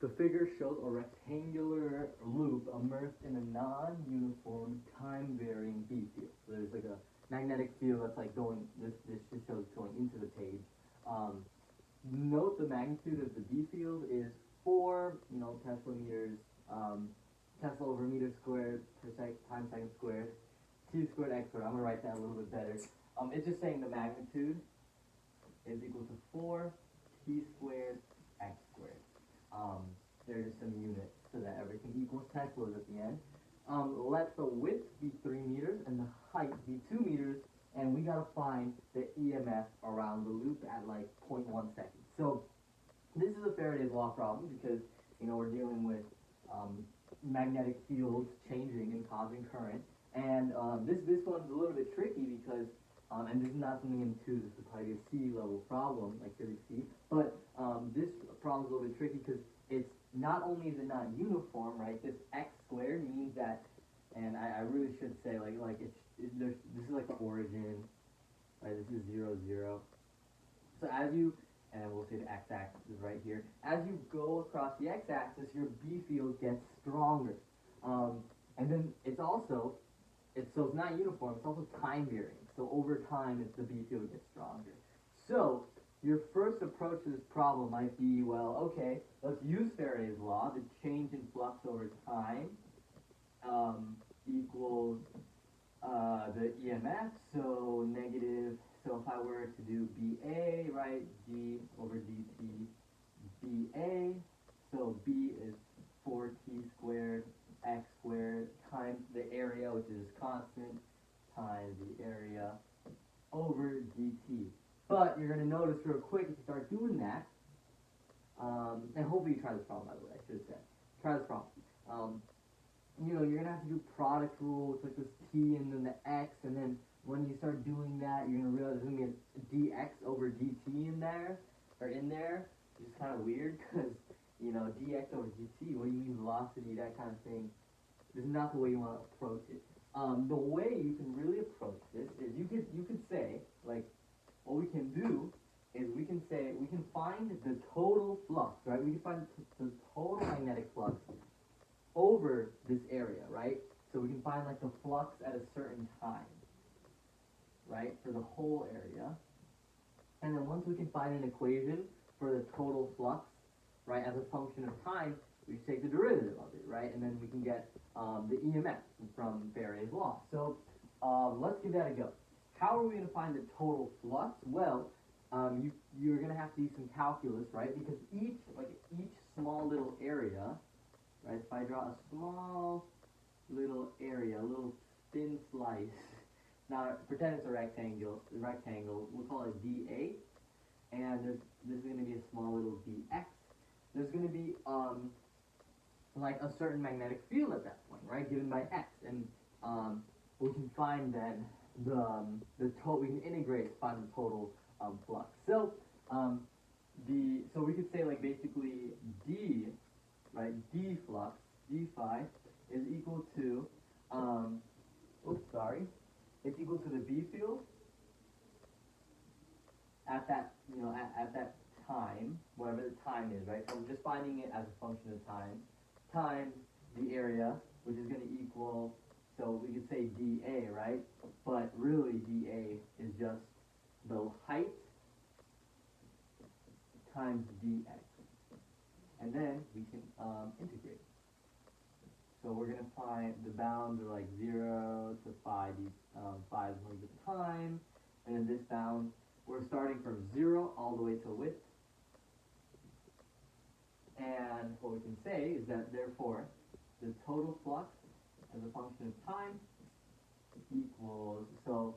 The figure shows a rectangular loop immersed in a non-uniform, time-varying B field. So there's like a magnetic field that's like going. This just shows going into the page. Um, Note the magnitude of the B field is 4, Tesla meters, Tesla over meter squared per time second squared, T squared x squared. I'm gonna write that a little bit better. It's just saying the magnitude is equal to 4 T squared x squared. There's just some units so that everything equals Teslas at the end. Let the width be 3 meters and the height be 2 meters, and we gotta find the EMF around the loop at like 0.1 seconds. So this is a Faraday's law problem because we're dealing with magnetic fields changing and causing current, and this one's a little bit tricky because and this is not something in 2, this is probably a C level problem, like physics C, but this problem is a little bit tricky because it's not only is it not uniform, right? This x squared means that, and I really should say this is like the origin, right? This is 0, 0. So as you, and we'll say the x-axis is right here, as you go across the x-axis, your B field gets stronger. And then it's also, so it's not uniform, it's also time varying. So over time, the B field gets stronger. So your first approach to this problem might be, well, okay, let's use Faraday's law. The change in flux over time equals the EMF, so negative, so if I were to do BA, right, G over dt, BA, so B is 4t squared x squared times the area, which is constant, times the area over dt. But you're going to notice real quick, if you start doing that, and hopefully you try this problem, by the way, I should have said. Try this problem. You're going to have to do product rules, like this t and then the x, and then when you start doing that, you're going to realize there's going to be a dx over dt in there, which is kind of weird, because, dx over dt, what do you mean velocity, that kind of thing. This is not the way you want to approach it. The way you can really approach this is you could say, like, what we can do is we can find the total flux, right? We can find the total magnetic flux over this area, right? So we can find like the flux at a certain time, right, for the whole area. And then once we can find an equation for the total flux, right, as a function of time, we just take the derivative of it, right? And then we can get the EMF from Faraday's law. So let's give that a go. How are we going to find the total flux? Well, you're going to have to use some calculus, right? Because each small little area, right? If I draw a small little area, a little thin slice. Now pretend it's a rectangle. We'll call it dA, and there's going to be a small little dx. There's going to be like a certain magnetic field at that point, right? Given by x, and we can find then the total. We can integrate to find the total flux. So so we could say like basically d, right? D flux, d phi is equal to it's equal to the B field at that at that time, whatever the time is, right? So I'm just finding it as a function of time times the area, which is going to equal, so we could say dA, right? But really dA is just the height times dx, and then we can integrate. So we're going to find the bounds are like 0 to 5, 5 is the time, and then this bound, we're starting from 0 all the way to width. And what we can say is that therefore the total flux as a function of time equals, so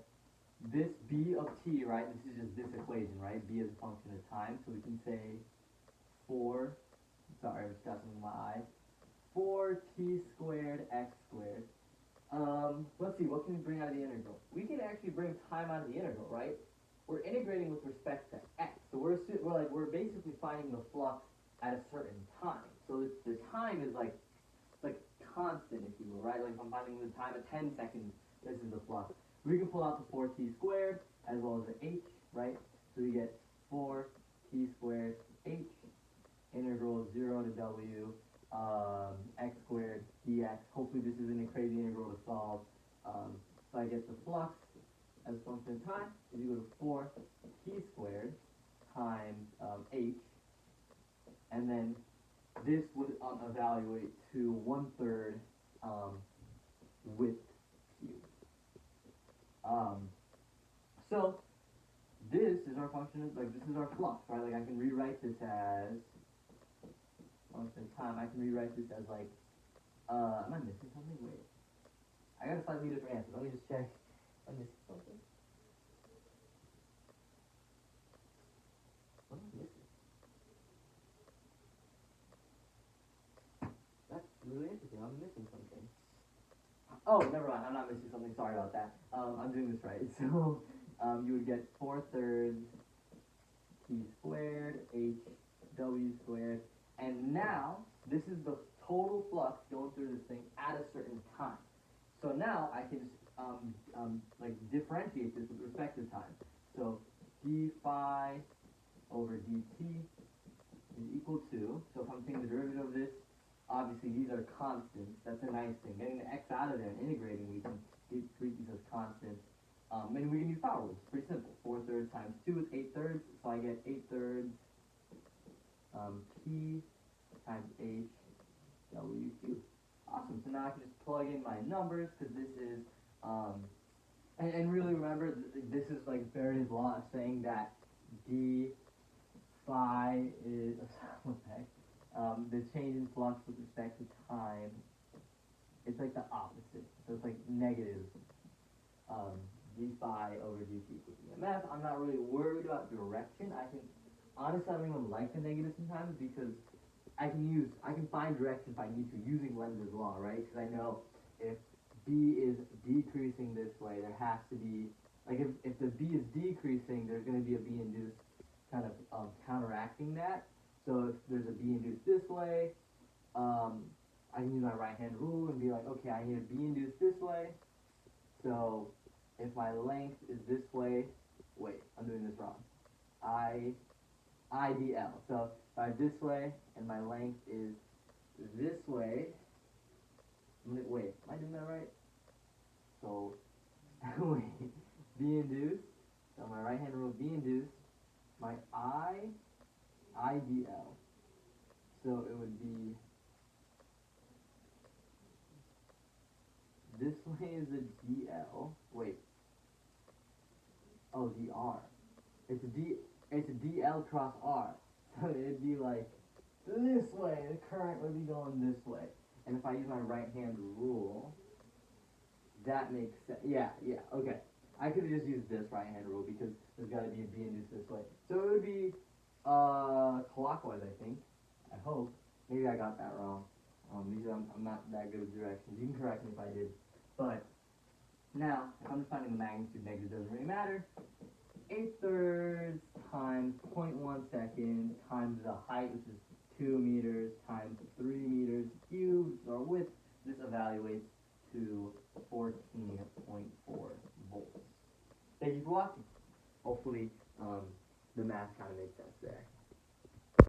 this B of t, right, this is just this equation, right, B as a function of time, so we can say 4, sorry, I was got something in my eye, 4t squared x squared. Let's see, what can we bring out of the integral? We can actually bring time out of the integral, right? We're integrating with respect to x, so we're basically finding the flux at a certain time. So the time is like constant, if you will, right? Like if I'm finding the time at 10 seconds, this is the flux. We can pull out the 4t squared as well as the h, right? So we get 4t squared h, integral 0 to w x squared dx. Hopefully this isn't a crazy integral to solve. So I get the flux as a function of time is equal to 4 t squared times h, and then this would evaluate to 1/3 width cubed. So this is our function, like this is our flux, right? Like I can rewrite this as function of time. I can rewrite this as like, am I missing something? Wait, I got a slightly different answer. Let me just check. Am I missing something? What am I missing? That's really interesting. I'm missing something. Oh, never mind. I'm not missing something. Sorry about that. I'm doing this right. So you would get 4/3 t squared h w squared, and now this is the total flux going through this thing at a certain time. So now I can just like differentiate this with respect to time. So d phi over dt is equal to, so if I'm taking the derivative of this, obviously these are constants. That's a nice thing. Getting the x out of there and integrating, we can treat these as constants. And we can use power rules. Pretty simple. 4/3 times 2 is 8/3, so I get 8/3 p times h w cubed. Awesome. So now I can just plug in my numbers, because this is, and really remember, this is like Faraday's law saying that d phi is, what the heck? The change in flux with respect to time, it's like the opposite. So it's like negative d phi over dt equals EMF. I'm not really worried about direction. Honestly, I don't even like the negative sometimes, because I can find direction if I need to using Lenz's law, right? Because I know if B is decreasing this way, there has to be, like if the B is decreasing, there's going to be a B induced kind of counteracting that. So if there's a B induced this way, I can use my right hand rule and be like, okay, I need a B induced this way. So if my length is this way, wait, I'm doing this wrong. IDL. So if I have this way and my length is this way, wait, am I doing that right? So wait, B induced. So my right hand rule, B induced. My IDL. So it would be, this way is a DL. Wait. Oh, DR. It's a DL cross R. So it'd be like this way. The current would be going this way. And if I use my right hand rule, that makes sense. Yeah, okay. I could have just used this right hand rule, because there's got to be a B induced this way. So it would be clockwise, I think. I hope. Maybe I got that wrong. I'm not that good with directions. You can correct me if I did. But now, if I'm just finding the magnitude, negative doesn't really matter. 8/3 times 0.1 seconds times the height, which is 2 meters, times 3 meters cubed,